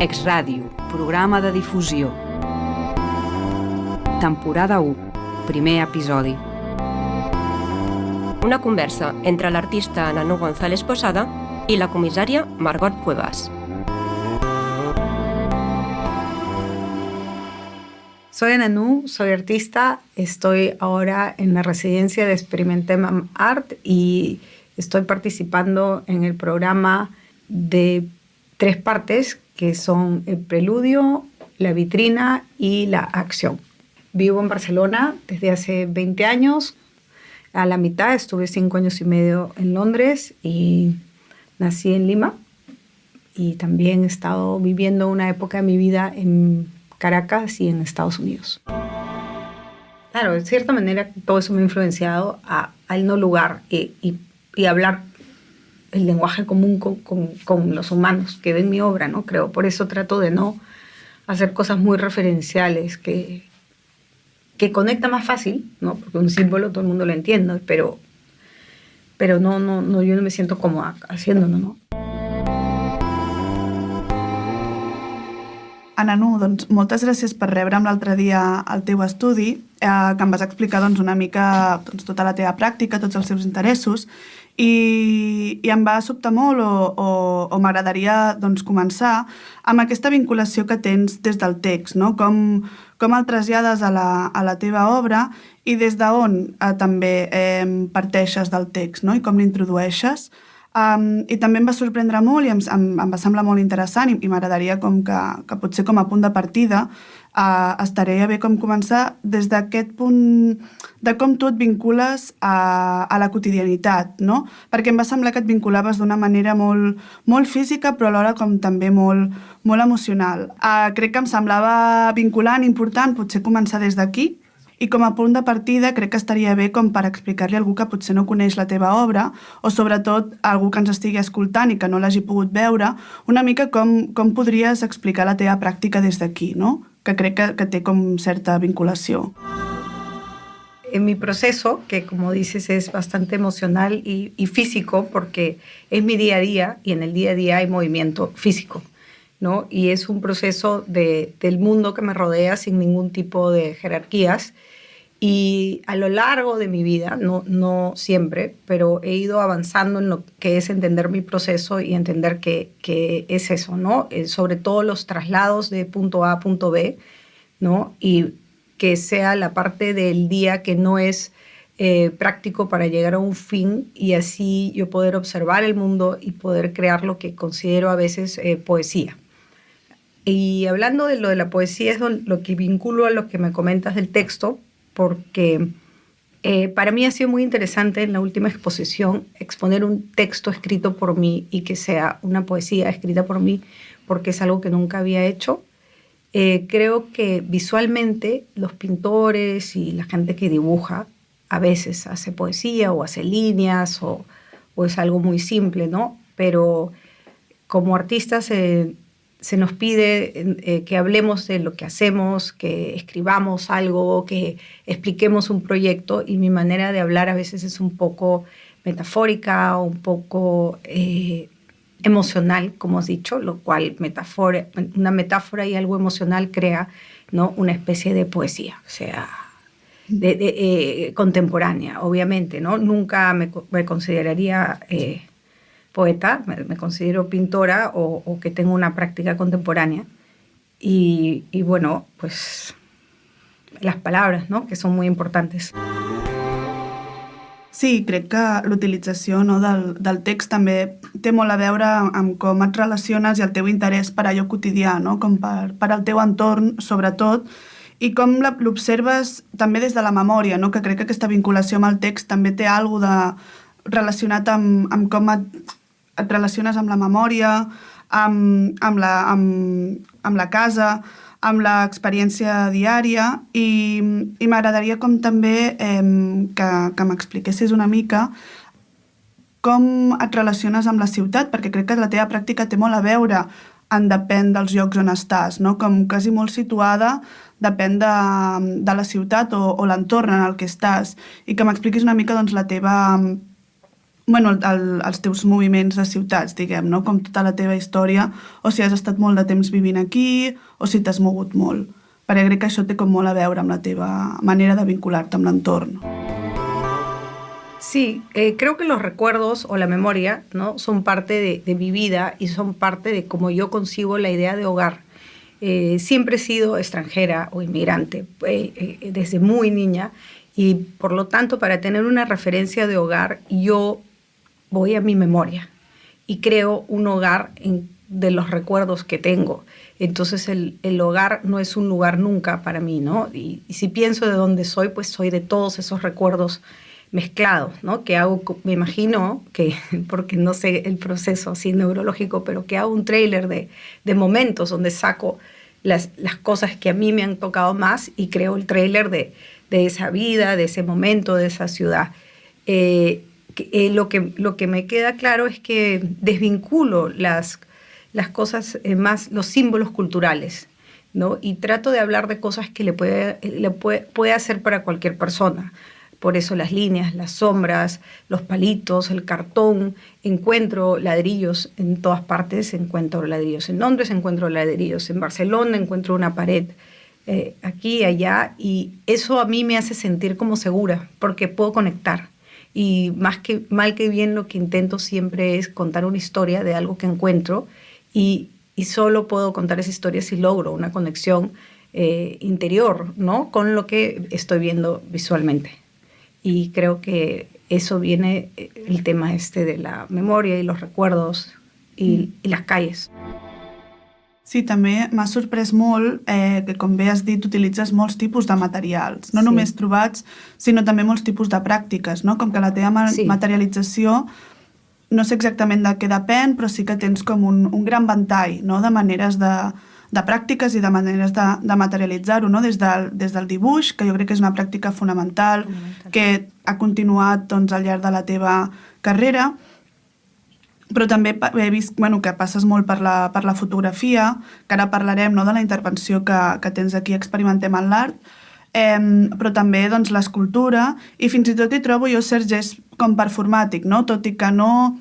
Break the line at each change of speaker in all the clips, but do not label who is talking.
Exràdio, programa de difusió. Temporada 1, primer episodi.
Una conversa entre l'artista Nanú González Posada y la comisaria Margot Cuevas.
Soy Nanú, soy artista, estoy ahora en la residencia de Experimentem Art y estoy participando en el programa de 3 partes que son el preludio, la vitrina y la acción. Vivo en Barcelona desde hace 20 años. A la mitad estuve 5 años y medio en Londres y nací en Lima. Y también he estado viviendo una época de mi vida en Caracas y en Estados Unidos. Claro, de cierta manera todo eso me ha influenciado al no lugar y hablar el lenguaje común con los humanos que ven mi obra, ¿no? Creo, por eso trato de no hacer cosas muy referenciales que conecta más fácil, ¿no? Porque un símbolo todo el mundo lo entiende, pero no, yo no me siento cómoda haciéndolo, ¿no?
Nanú, doncs moltes gràcies per rebre'm l'altre dia al teu estudi, que em vas explicar una mica tota la teva pràctica, tots els teus interessos, i em va sobtar molt o m'agradaria començar amb aquesta vinculació que tens des del text, no? Com el trasllades a la teva obra i des d'on també parteixes del text, no? I com l'introdueixes. I també em va sorprendre molt i em va semblar molt interessant i m'agradaria que potser com a punt de partida estaria bé com començar des d'aquest punt de com tu et vincules a la quotidianitat, no? Perquè em va semblar que et vinculaves d'una manera molt física però alhora com també molt emocional. Crec que em semblava vinculant, important, potser començar des d'aquí. I com a punt de partida crec que estaria bé com per explicar-li a algú que potser no coneix la teva obra o sobretot a algú que ens estigui escoltant i que no l'hagi pogut veure, una mica com podries explicar la teva pràctica des d'aquí, no? Que crec que té com certa vinculació.
En mi proceso, que como dices es bastante emocional y físico porque es mi día a día y en el día a día hay movimiento físico, ¿no? Y es un proceso del mundo que me rodea sin ningún tipo de jerarquías. Y a lo largo de mi vida, no siempre, pero he ido avanzando en lo que es entender mi proceso y entender que es eso, ¿no? Sobre todo los traslados de punto A a punto B, ¿no? Y que sea la parte del día que no es práctico para llegar a un fin y así yo poder observar el mundo y poder crear lo que considero a veces poesía. Y hablando de lo de la poesía es lo que vinculo a lo que me comentas del texto, porque para mí ha sido muy interesante en la última exposición exponer un texto escrito por mí y que sea una poesía escrita por mí, porque es algo que nunca había hecho. Creo que visualmente los pintores y la gente que dibuja a veces hace poesía o hace líneas o es algo muy simple, ¿no? Pero como artistas se nos pide que hablemos de lo que hacemos, que escribamos algo, que expliquemos un proyecto y mi manera de hablar a veces es un poco metafórica, un poco emocional, como has dicho, lo cual una metáfora y algo emocional crea, ¿no? Una especie de poesía, o sea, contemporánea, obviamente, ¿no? Nunca me consideraría poeta, me considero pintora o que tengo una práctica contemporánea y bueno, pues las palabras, ¿no? Que son muy importantes.
Sí, crec que l'utilització del text també té molt a veure amb com et relaciones i el teu interès per allò quotidià, no? Com per al teu entorn, sobretot, i com l'observes també des de la memòria, no? Que crec que aquesta vinculació amb el text també té alguna cosa relacionat amb com et relaciones amb la memòria, amb la casa, amb l'experiència diària i m'agradaria com també que m'expliquessis una mica com et relaciones amb la ciutat, perquè crec que la teva pràctica té molt a veure en depèn dels llocs on estàs, no? Com quasi molt situada, depèn de la ciutat o l'entorn en el que estàs i que m'expliquis una mica la teva bueno, els teus moviments de ciutats, diguem, no? Com tota la teva història, o si has estat molt de temps vivint aquí, o si t'has mogut molt. Perquè crec que això té com molt a veure amb la teva manera de vincular-te amb l'entorn.
Sí, creo que los recuerdos o la memoria, ¿no? Son parte de mi vida y son parte de cómo yo concibo la idea de hogar. Siempre he sido extranjera o inmigrante desde muy niña y por lo tanto para tener una referencia de hogar yo voy a mi memoria y creo un hogar de los recuerdos que tengo. Entonces el hogar no es un lugar nunca para mí, ¿no? Y si pienso de dónde soy, pues soy de todos esos recuerdos mezclados, ¿no? Que hago, me imagino que, porque no sé el proceso así neurológico, pero que hago un tráiler de momentos donde saco las cosas que a mí me han tocado más y creo el tráiler de esa vida, de ese momento, de esa ciudad. Lo que me queda claro es que desvinculo las cosas más, los símbolos culturales, ¿no? Y trato de hablar de cosas que le puede hacer para cualquier persona. Por eso las líneas, las sombras, los palitos, el cartón. Encuentro ladrillos en todas partes. Encuentro ladrillos en Londres, encuentro ladrillos en Barcelona, encuentro una pared aquí y allá. Y eso a mí me hace sentir como segura, porque puedo conectar. Y mal que bien lo que intento siempre es contar una historia de algo que encuentro y solo puedo contar esa historia si logro una conexión interior, ¿no? Con lo que estoy viendo visualmente. Y creo que eso viene el tema de la memoria y los recuerdos y les calles.
Sí, també m'ha sorprès molt que, com bé has dit, utilitzes molts tipus de materials, no només trobats, sinó també molts tipus de pràctiques, no? Com que la teva materialització, no sé exactament de què depèn, però sí que tens com un gran ventall, no? De maneres de pràctiques i de maneres de materialitzar-ho, no? Des del dibuix, que jo crec que és una pràctica fonamental, que ha continuat doncs, al llarg de la teva carrera, però també he vist que passes molt per la fotografia, que ara parlarem, no, de la intervenció que tens aquí, Experimentem en l'art, però també doncs, l'escultura, i fins i tot hi trobo jo certs gests com performàtic, no? Tot i que no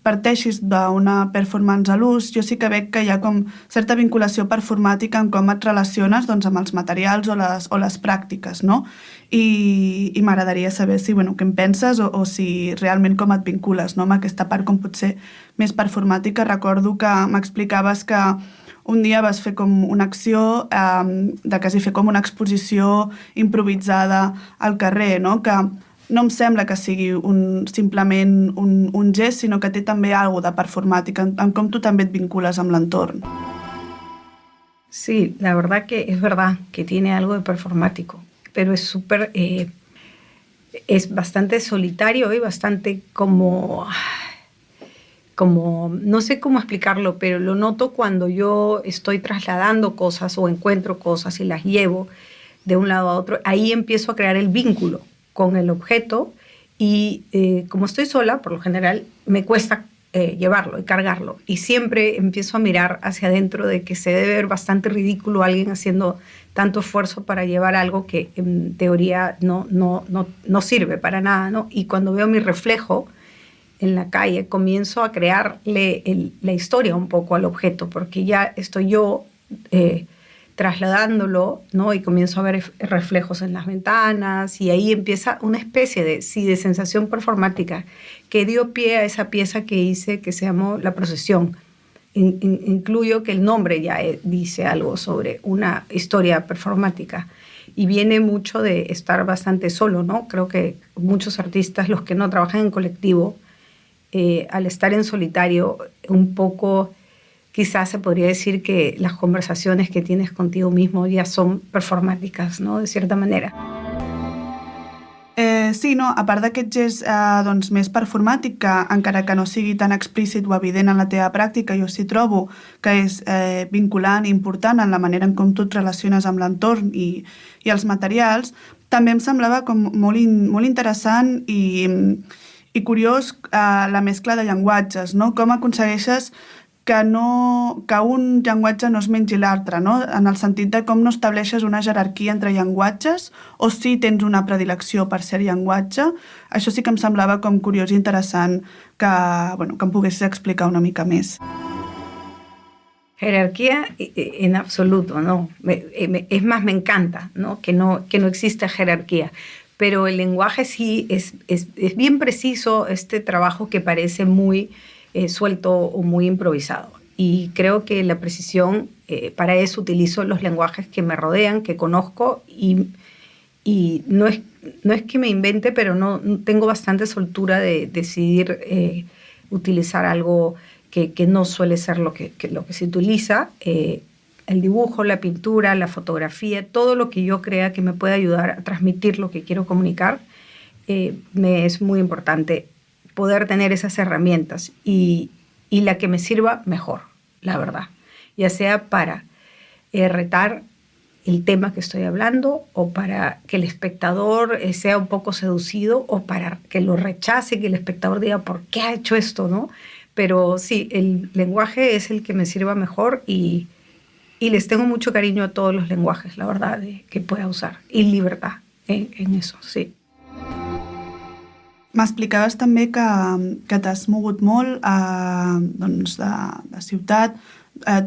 parteixis d'una performance a l'ús, jo sí que veig que hi ha com certa vinculació performàtica en com et relaciones doncs, amb els materials o les pràctiques, no? I m'agradaria saber si, què en penses o si realment com et vincules, no? Amb aquesta part com potser més performàtica. Recordo que m'explicaves que un dia vas fer com una acció de quasi fer com una exposició improvisada al carrer, no? Que no em sembla que sigui simplement un gest, sinó que té també alguna de performàtica, en com tu també et vincules amb l'entorn.
Sí, la verdad que es verdad que tiene algo de performático, pero es es bastante solitario y bastante como, no sé cómo explicarlo, pero lo noto cuando yo estoy trasladando cosas o encuentro cosas y las llevo de un lado a otro, ahí empiezo a crear el vínculo con el objeto y como estoy sola, por lo general, me cuesta llevarlo y cargarlo. Y siempre empiezo a mirar hacia adentro de que se debe ver bastante ridículo alguien haciendo tanto esfuerzo para llevar algo que en teoría no sirve para nada, ¿no? Y cuando veo mi reflejo en la calle, comienzo a crearle la historia un poco al objeto, porque ya estoy yo trasladándolo, ¿no? Y comienzo a ver reflejos en las ventanas y ahí empieza una especie de sensación performática que dio pie a esa pieza que hice que se llamó La Procesión. Incluyo que el nombre ya dice algo sobre una historia performática y viene mucho de estar bastante solo, ¿no? Creo que muchos artistas, los que no trabajan en colectivo, al estar en solitario, un poco quizás se podría decir que las conversaciones que tienes contigo mismo ya son performáticas, ¿no? De cierta manera.
Sí, no? A part d'aquest gest doncs, més performàtic, que encara que no sigui tan explícit o evident en la teva pràctica, jo sí trobo que és vinculant i important en la manera en com tu et relaciones amb l'entorn i els materials, també em semblava com molt interessant i curiós la mescla de llenguatges, no? Com aconsegueixes que un llenguatge no es mengi l'altre, no? En el sentit de com no estableixes una jerarquia entre llenguatges o si tens una predilecció per ser llenguatge. Això sí que em semblava com curiós i interessant que em poguessis explicar una mica més.
Jerarquía en absoluto, no. Es más, me encanta, ¿no? Que no existe jerarquía. Pero el lenguaje sí es bien preciso, este trabajo que parece muy suelto o muy improvisado. Y creo que la precisión, para eso utilizo los lenguajes que me rodean, que conozco, y no es que me invente, pero no tengo bastante soltura de decidir utilizar algo que no suele ser lo que se utiliza. El dibujo, la pintura, la fotografía, todo lo que yo crea que me pueda ayudar a transmitir lo que quiero comunicar, me es muy importante poder tener esas herramientas y la que me sirva mejor, la verdad. Ya sea para retar el tema que estoy hablando o para que el espectador sea un poco seducido o para que lo rechace, que el espectador diga, ¿por qué ha hecho esto?, ¿no? Pero sí, el lenguaje es el que me sirva mejor y les tengo mucho cariño a todos los lenguajes, la verdad, que pueda usar. Y libertad en eso, sí.
M'explicaves també que t'has mogut molt de ciutat.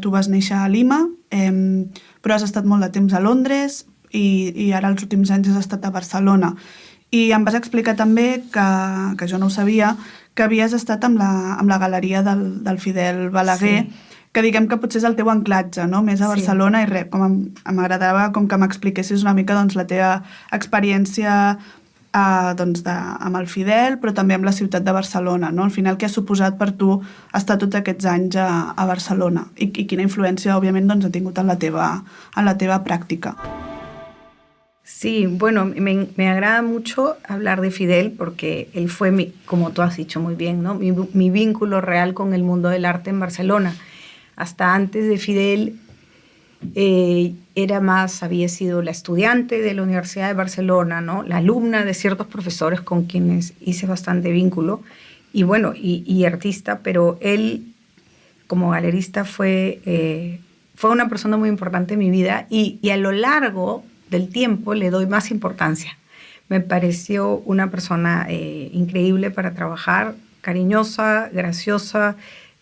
Tu vas néixer a Lima, però has estat molt de temps a Londres i ara els últims anys has estat a Barcelona. I em vas explicar també, que jo no ho sabia, que havies estat amb la galeria del Fidel Balaguer, que diguem que potser és el teu anclatge, no? Més a Barcelona, i m'agradava com que m'expliquessis una mica la teva experiència amb el Fidel, però també amb la ciutat de Barcelona, no? Al final, què ha suposat per tu estar tots aquests anys a Barcelona i quina influència, òbviament, ha tingut en la teva pràctica?
Sí, bueno, me agrada mucho hablar de Fidel porque él fue, como tú has dicho muy bien, ¿no? mi vínculo real con el mundo del arte en Barcelona. Hasta antes de Fidel había sido la estudiante de la Universidad de Barcelona, ¿no? La alumna de ciertos profesores con quienes hice bastante vínculo y bueno, y artista, pero él como galerista fue una persona muy importante en mi vida y a lo largo del tiempo le doy más importancia. Me pareció una persona increíble para trabajar, cariñosa, graciosa,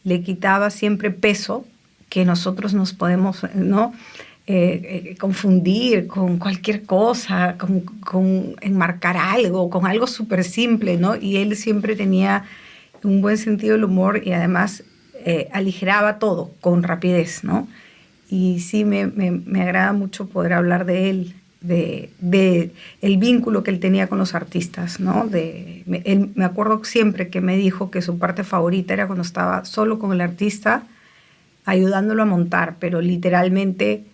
le quitaba siempre peso que nosotros nos podemos, ¿no? Confundir con cualquier cosa, con enmarcar algo, con algo súper simple, ¿no? Y él siempre tenía un buen sentido del humor y además aligeraba todo con rapidez, ¿no? Y sí, me agrada mucho poder hablar de él, de el vínculo que él tenía con los artistas, ¿no? Me acuerdo siempre que me dijo que su parte favorita era cuando estaba solo con el artista, ayudándolo a montar, pero literalmente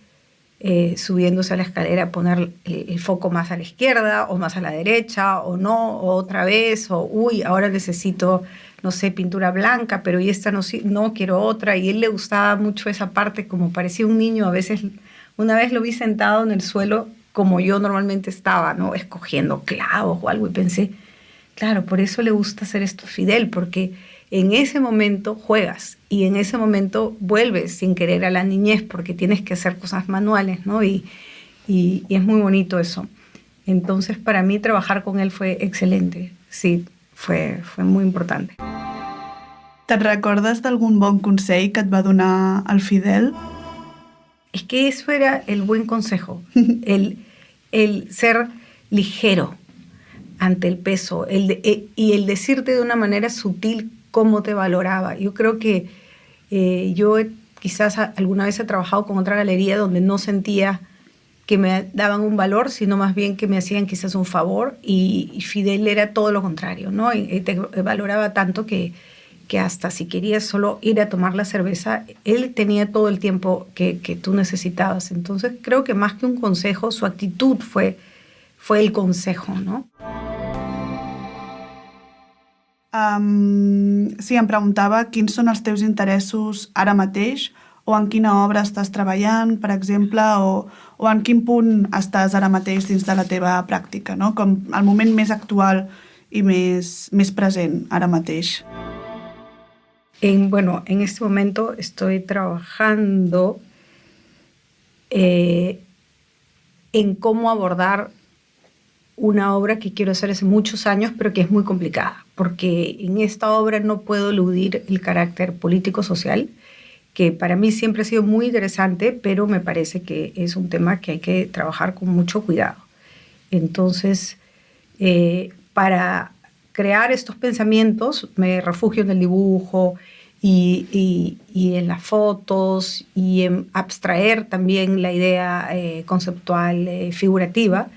subiéndose a la escalera a poner el foco más a la izquierda o más a la derecha o no, o otra vez, o uy, ahora necesito, no sé, pintura blanca, pero y esta no quiero otra. Y a él le gustaba mucho esa parte, como parecía un niño. A veces, una vez lo vi sentado en el suelo como yo normalmente estaba, ¿no? Escogiendo clavos o algo, y pensé, claro, por eso le gusta hacer esto a Fidel, porque en ese momento juegas y en ese momento vuelves sin querer a la niñez porque tienes que hacer cosas manuales, ¿no? Y es muy bonito eso. Entonces, para mí trabajar con él fue excelente. Sí, fue muy importante.
Te'n recordes d'algun bon consell que et va donar el Fidel?
Es que eso era el buen consejo, el ser ligero ante el peso y el decirte de una manera sutil cómo te valoraba. Yo creo que yo quizás alguna vez he trabajado con otra galería donde no sentía que me daban un valor, sino más bien que me hacían quizás un favor, y Fidel era todo lo contrario, ¿no? Y te valoraba tanto que hasta si querías solo ir a tomar la cerveza, él tenía todo el tiempo que tú necesitabas. Entonces creo que más que un consejo, su actitud fue el consejo, ¿no?
Sí, em preguntava quins són els teus interessos ara mateix, o en quina obra estàs treballant, per exemple, o en quin punt estàs ara mateix dins de la teva pràctica, no? Com el moment més actual i més present ara mateix.
En este momento estoy trabajando en cómo abordar una obra que quiero hacer hace muchos años, pero que es muy complicada, porque en esta obra no puedo eludir el carácter político-social, que para mí siempre ha sido muy interesante, pero me parece que es un tema que hay que trabajar con mucho cuidado. Entonces, para crear estos pensamientos me refugio en el dibujo y en las fotos y en abstraer también la idea conceptual figurativa,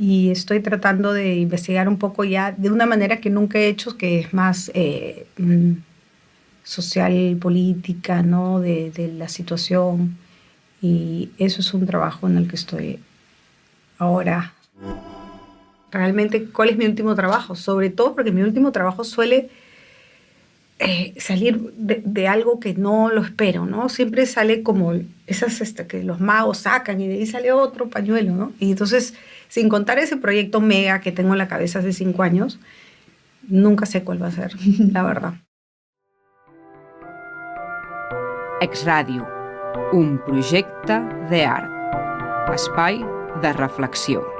y estoy tratando de investigar un poco ya de una manera que nunca he hecho, que es más social, política, ¿no? De la situación, y eso es un trabajo en el que estoy ahora. Realmente, ¿cuál es mi último trabajo? Sobre todo porque mi último trabajo suele salir de algo que no lo espero, ¿no? Siempre sale como esas que los magos sacan y de ahí sale otro pañuelo, ¿no? Y entonces, sin contar ese proyecto mega que tengo en la cabeza hace 5 años, nunca sé cuál va a ser, la verdad.
Exràdio, un projecte d'art. Espai de reflexió.